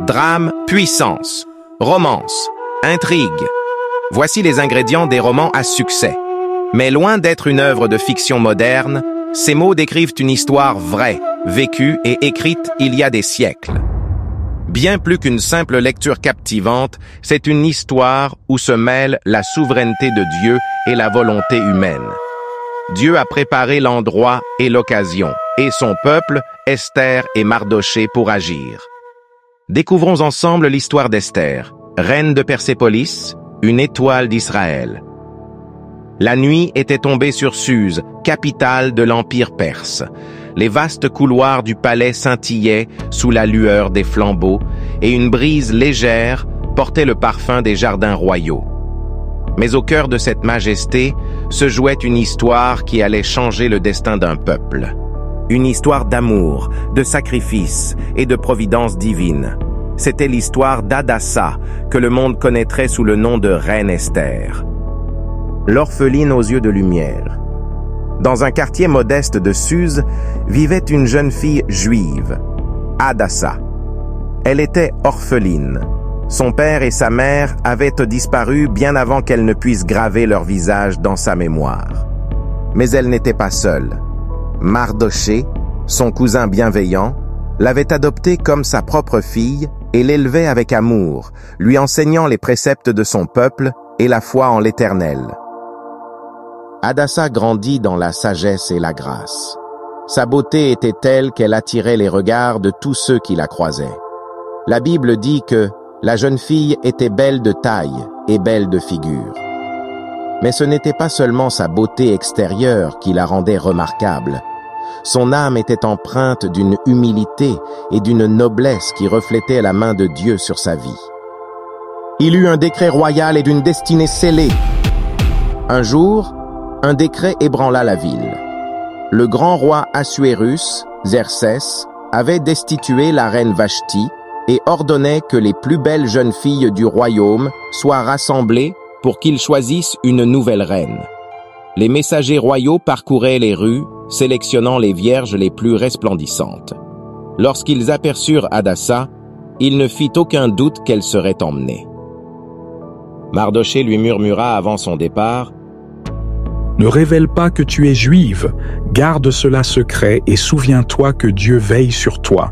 drame, puissance, romance, intrigue. Voici les ingrédients des romans à succès. Mais loin d'être une œuvre de fiction moderne, ces mots décrivent une histoire vraie, vécue et écrite il y a des siècles. Bien plus qu'une simple lecture captivante, c'est une histoire où se mêlent la souveraineté de Dieu et la volonté humaine. Dieu a préparé l'endroit et l'occasion, et son peuple, Esther et Mardoché, pour agir. Découvrons ensemble l'histoire d'Esther, reine de Persépolis, une étoile d'Israël. La nuit était tombée sur Suse, capitale de l'Empire perse. Les vastes couloirs du palais scintillaient sous la lueur des flambeaux, et une brise légère portait le parfum des jardins royaux. Mais au cœur de cette majesté se jouait une histoire qui allait changer le destin d'un peuple. Une histoire d'amour, de sacrifice et de providence divine. C'était l'histoire d'Hadassa, que le monde connaîtrait sous le nom de Reine Esther. L'orpheline aux yeux de lumière. Dans un quartier modeste de Suse, vivait une jeune fille juive, Hadassa. Elle était orpheline. Son père et sa mère avaient disparu bien avant qu'elle ne puisse graver leur visage dans sa mémoire. Mais elle n'était pas seule. Mardoché, son cousin bienveillant, l'avait adoptée comme sa propre fille et l'élevait avec amour, lui enseignant les préceptes de son peuple et la foi en l'Éternel. Hadassa grandit dans la sagesse et la grâce. Sa beauté était telle qu'elle attirait les regards de tous ceux qui la croisaient. La Bible dit que la jeune fille était belle de taille et belle de figure. Mais ce n'était pas seulement sa beauté extérieure qui la rendait remarquable. Son âme était empreinte d'une humilité et d'une noblesse qui reflétaient la main de Dieu sur sa vie. Il eut un décret royal et d'une destinée scellée. Un jour, un décret ébranla la ville. Le grand roi Assuérus, Xerxès, avait destitué la reine Vashti et ordonnait que les plus belles jeunes filles du royaume soient rassemblées pour qu'il choisisse une nouvelle reine. Les messagers royaux parcouraient les rues, sélectionnant les vierges les plus resplendissantes. Lorsqu'ils aperçurent Hadassa, il ne fit aucun doute qu'elle serait emmenée. Mardoché lui murmura avant son départ: « Ne révèle pas que tu es juive, garde cela secret et souviens-toi que Dieu veille sur toi. »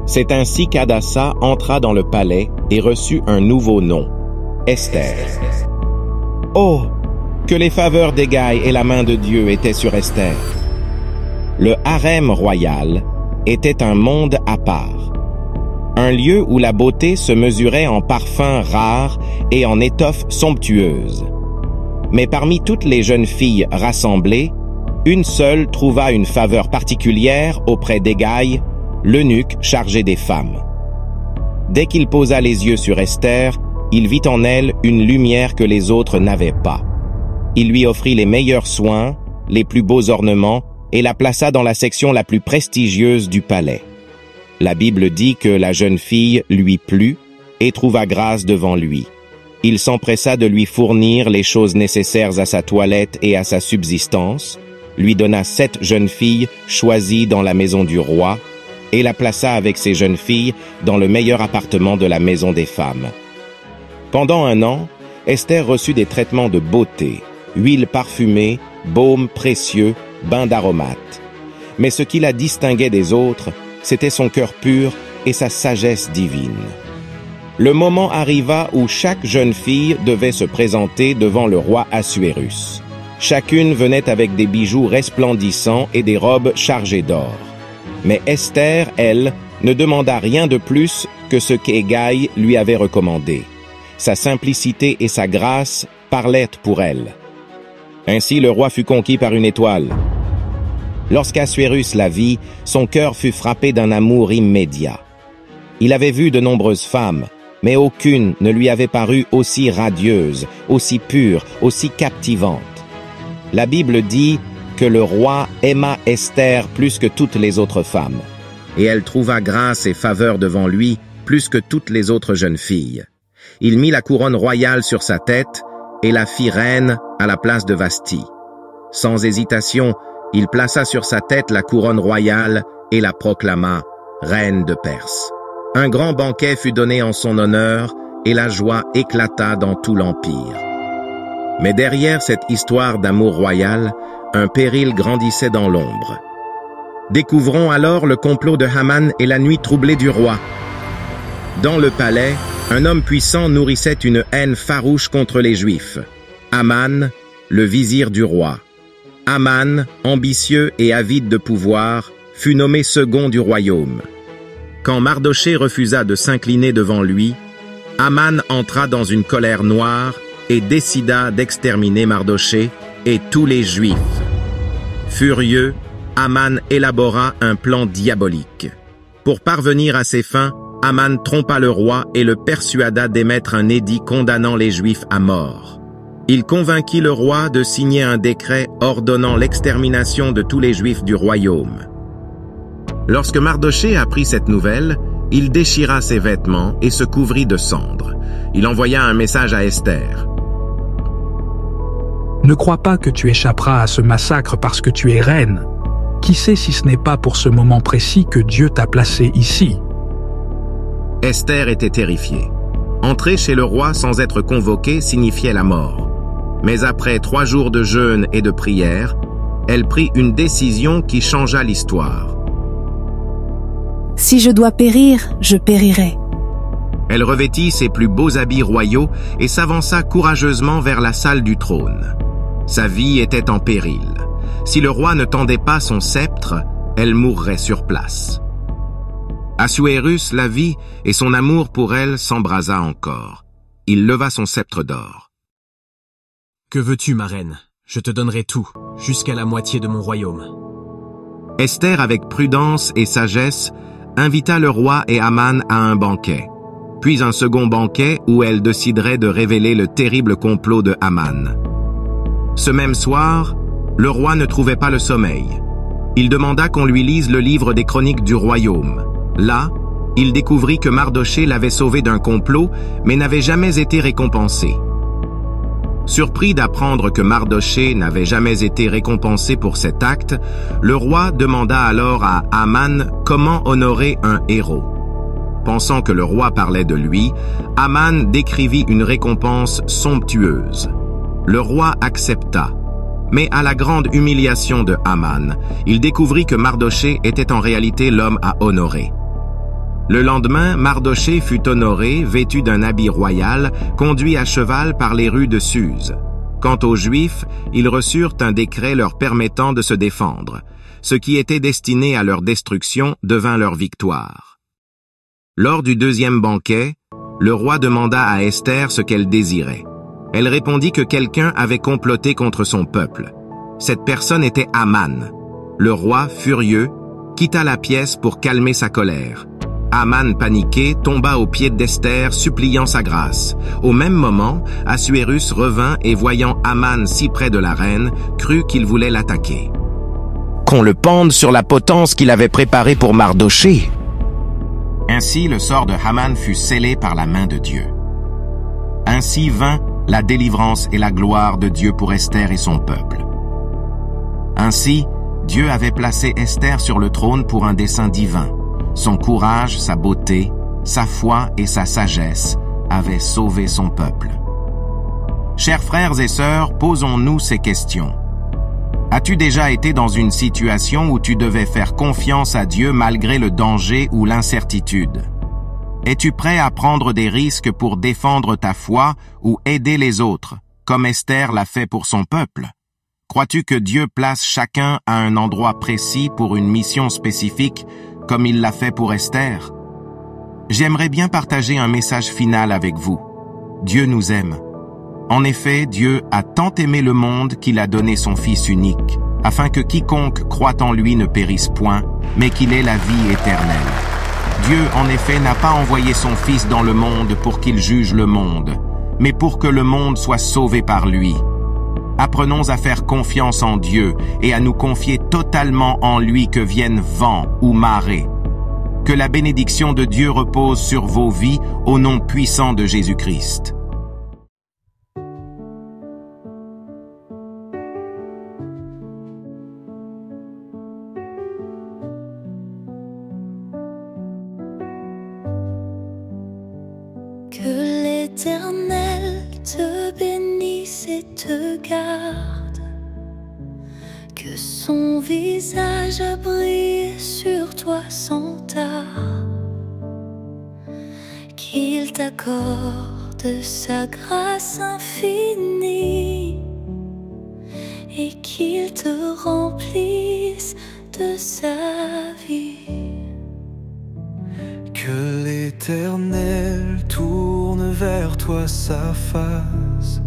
C'est ainsi qu'Hadassa entra dans le palais et reçut un nouveau nom, Esther. Oh, que les faveurs d'Égaï et la main de Dieu étaient sur Esther. Le harem royal était un monde à part. Un lieu où la beauté se mesurait en parfums rares et en étoffes somptueuses. Mais parmi toutes les jeunes filles rassemblées, une seule trouva une faveur particulière auprès d'Égaï, l'eunuque chargé des femmes. Dès qu'il posa les yeux sur Esther, il vit en elle une lumière que les autres n'avaient pas. Il lui offrit les meilleurs soins, les plus beaux ornements, et la plaça dans la section la plus prestigieuse du palais. La Bible dit que la jeune fille lui plut et trouva grâce devant lui. Il s'empressa de lui fournir les choses nécessaires à sa toilette et à sa subsistance, lui donna 7 jeunes filles choisies dans la maison du roi, et la plaça avec ces jeunes filles dans le meilleur appartement de la maison des femmes. Pendant 1 an, Esther reçut des traitements de beauté, huile parfumée, baumes précieux, bains d'aromates. Mais ce qui la distinguait des autres, c'était son cœur pur et sa sagesse divine. Le moment arriva où chaque jeune fille devait se présenter devant le roi Assuérus. Chacune venait avec des bijoux resplendissants et des robes chargées d'or. Mais Esther, elle, ne demanda rien de plus que ce qu'Égaï lui avait recommandé. Sa simplicité et sa grâce parlaient pour elle. Ainsi le roi fut conquis par une étoile. Lorsqu'Assuérus la vit, son cœur fut frappé d'un amour immédiat. Il avait vu de nombreuses femmes, mais aucune ne lui avait paru aussi radieuse, aussi pure, aussi captivante. La Bible dit que le roi aima Esther plus que toutes les autres femmes, et elle trouva grâce et faveur devant lui plus que toutes les autres jeunes filles. Il mit la couronne royale sur sa tête et la fit reine à la place de Vashti. Sans hésitation, il plaça sur sa tête la couronne royale et la proclama reine de Perse. Un grand banquet fut donné en son honneur et la joie éclata dans tout l'Empire. Mais derrière cette histoire d'amour royal, un péril grandissait dans l'ombre. Découvrons alors le complot de Haman et la nuit troublée du roi. Dans le palais, un homme puissant nourrissait une haine farouche contre les Juifs. Haman, le vizir du roi. Haman, ambitieux et avide de pouvoir, fut nommé second du royaume. Quand Mardochée refusa de s'incliner devant lui, Haman entra dans une colère noire et décida d'exterminer Mardochée et tous les Juifs. Furieux, Haman élabora un plan diabolique. Pour parvenir à ses fins, Haman trompa le roi et le persuada d'émettre un édit condamnant les Juifs à mort. Il convainquit le roi de signer un décret ordonnant l'extermination de tous les Juifs du royaume. Lorsque Mardochée apprit cette nouvelle, il déchira ses vêtements et se couvrit de cendres. Il envoya un message à Esther. Ne crois pas que tu échapperas à ce massacre parce que tu es reine. Qui sait si ce n'est pas pour ce moment précis que Dieu t'a placé ici? Esther était terrifiée. Entrer chez le roi sans être convoquée signifiait la mort. Mais après 3 jours de jeûne et de prière, elle prit une décision qui changea l'histoire. Si je dois périr, je périrai. Elle revêtit ses plus beaux habits royaux et s'avança courageusement vers la salle du trône. Sa vie était en péril. Si le roi ne tendait pas son sceptre, elle mourrait sur place. Assuérus la vit et son amour pour elle s'embrasa encore. Il leva son sceptre d'or. « Que veux-tu, ma reine? Je te donnerai tout, jusqu'à la moitié de mon royaume. » Esther, avec prudence et sagesse, invita le roi et Haman à un banquet, puis un second banquet où elle déciderait de révéler le terrible complot de Haman. Ce même soir, le roi ne trouvait pas le sommeil. Il demanda qu'on lui lise le livre des chroniques du royaume. Là, il découvrit que Mardochée l'avait sauvé d'un complot, mais n'avait jamais été récompensé. Surpris d'apprendre que Mardochée n'avait jamais été récompensé pour cet acte, le roi demanda alors à Haman comment honorer un héros. Pensant que le roi parlait de lui, Haman décrivit une récompense somptueuse. Le roi accepta, mais à la grande humiliation de Haman, il découvrit que Mardochée était en réalité l'homme à honorer. Le lendemain, Mardochée fut honoré, vêtu d'un habit royal, conduit à cheval par les rues de Suse. Quant aux Juifs, ils reçurent un décret leur permettant de se défendre. Ce qui était destiné à leur destruction devint leur victoire. Lors du deuxième banquet, le roi demanda à Esther ce qu'elle désirait. Elle répondit que quelqu'un avait comploté contre son peuple. Cette personne était Haman. Le roi, furieux, quitta la pièce pour calmer sa colère. Haman, paniqué, tomba aux pieds d'Esther, suppliant sa grâce. Au même moment, Assuérus revint et voyant Haman si près de la reine, crut qu'il voulait l'attaquer. Qu'on le pende sur la potence qu'il avait préparée pour Mardochée. Ainsi, le sort de Haman fut scellé par la main de Dieu. Ainsi vint la délivrance et la gloire de Dieu pour Esther et son peuple. Ainsi, Dieu avait placé Esther sur le trône pour un dessein divin. Son courage, sa beauté, sa foi et sa sagesse avaient sauvé son peuple. Chers frères et sœurs, posons-nous ces questions. As-tu déjà été dans une situation où tu devais faire confiance à Dieu malgré le danger ou l'incertitude? Es-tu prêt à prendre des risques pour défendre ta foi ou aider les autres, comme Esther l'a fait pour son peuple? Crois-tu que Dieu place chacun à un endroit précis pour une mission spécifique, comme il l'a fait pour Esther? J'aimerais bien partager un message final avec vous. Dieu nous aime. En effet, Dieu a tant aimé le monde qu'il a donné son Fils unique, afin que quiconque croit en lui ne périsse point, mais qu'il ait la vie éternelle. Dieu, en effet, n'a pas envoyé son Fils dans le monde pour qu'il juge le monde, mais pour que le monde soit sauvé par lui. Apprenons à faire confiance en Dieu et à nous confier totalement en lui que vienne vent ou marée. Que la bénédiction de Dieu repose sur vos vies au nom puissant de Jésus-Christ. Que l'Éternel te bénisse et te garde, que son visage brille sur toi sans tard, qu'il t'accorde sa grâce infinie et qu'il te remplisse de sa vie. Que l'Éternel tourne vers toi sa face,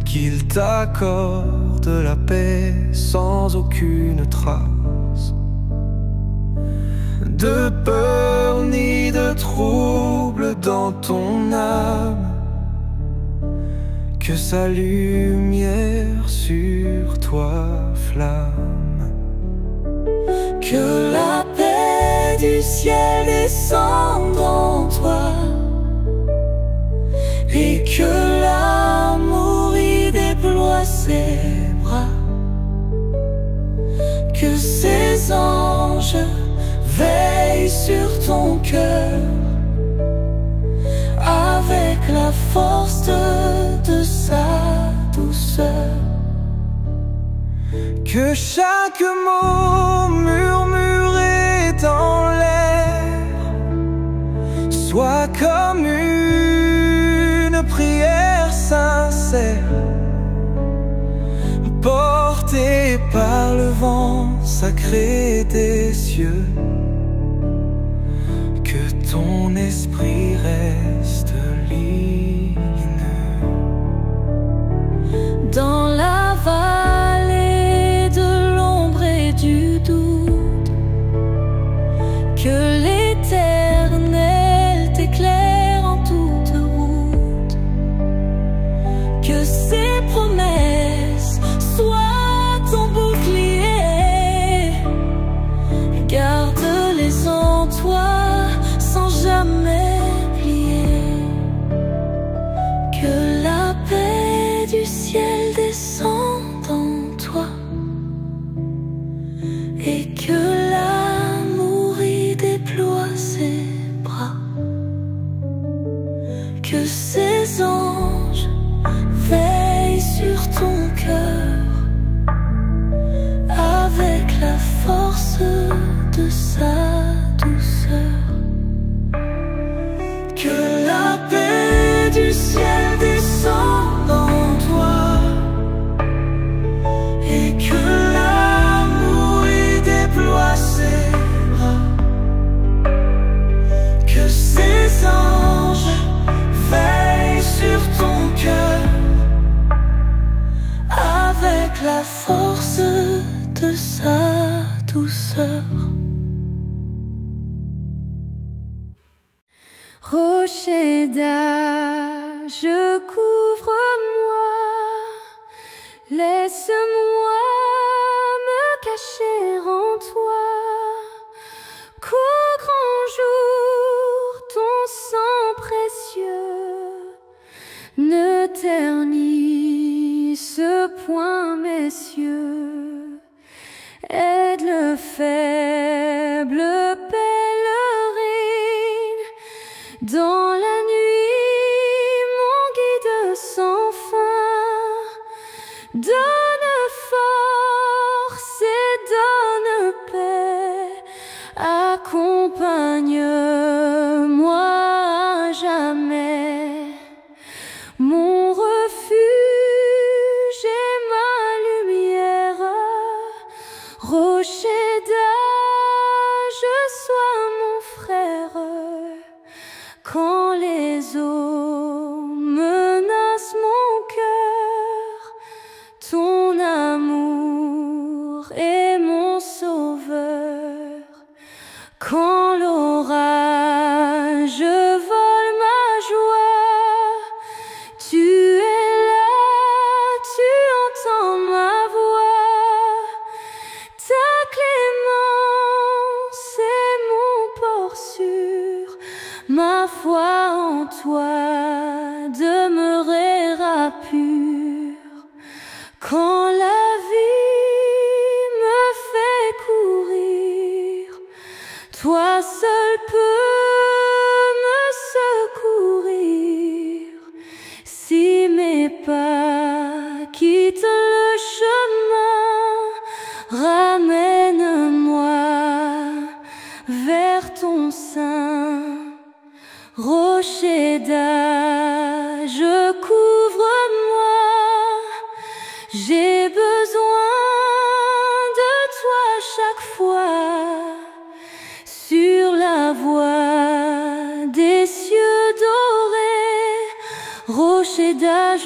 qu'il t'accorde la paix sans aucune trace de peur ni de trouble dans ton âme, que sa lumière sur toi flamme. Que la paix du ciel descende en toi et que l'amour y déploie ses bras, que ses anges veillent sur ton cœur avec la force de sa douceur. Que chaque mot murmuré dans l'air soit comme une prière sincère, portée par le vent sacré des cieux. Que ton esprit reste lumineux dans la vallée de l'ombre et du doute. Que l'Éternel t'éclaire en toute route, que ses promesses soient ton bouclier, garde-les en toi sans jamais plier. Que la paix du ciel descende en toi et que l'amour y déploie ses bras, que ses anges veillent sur ton cœur avec la force de sa douceur. Que la paix du ciel descende en toi et que l'amour y déploie ses bras, que ses anges veillent sur ton cœur avec la force de sa douceur. Rocher d'âge, couvre-moi, laisse-moi me cacher en toi, qu'au grand jour ton sang précieux ne ternisse point mes cieux. Aide le faible pèlerin dans la nuit, mon guide sans fin. Donne force et donne paix, accompagne-moi à jamais. Mon refuge et ma lumière, rocher d'âge, sois mon frère. Quand les eaux menacent mon cœur, ton amour est mon sauveur. Quand l'orage vole ma joie, tu es là, tu entends ma voix. Ta clémence est mon port sûr, ma foi en toi demeurera pure. Quand la vie me fait courir, toi seul peux me secourir.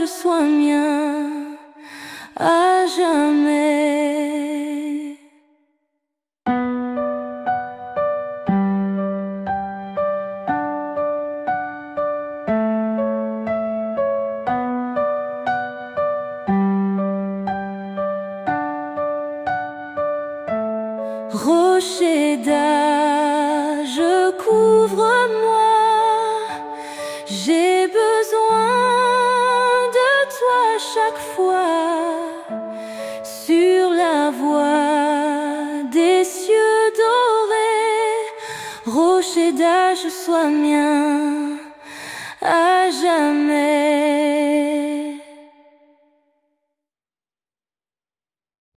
je sois mien à jamais. Rocher d'âge, couvre-moi, j'ai besoin de toi chaque fois, sur la voie des cieux dorés. Rocher d'âge, sois mien à jamais.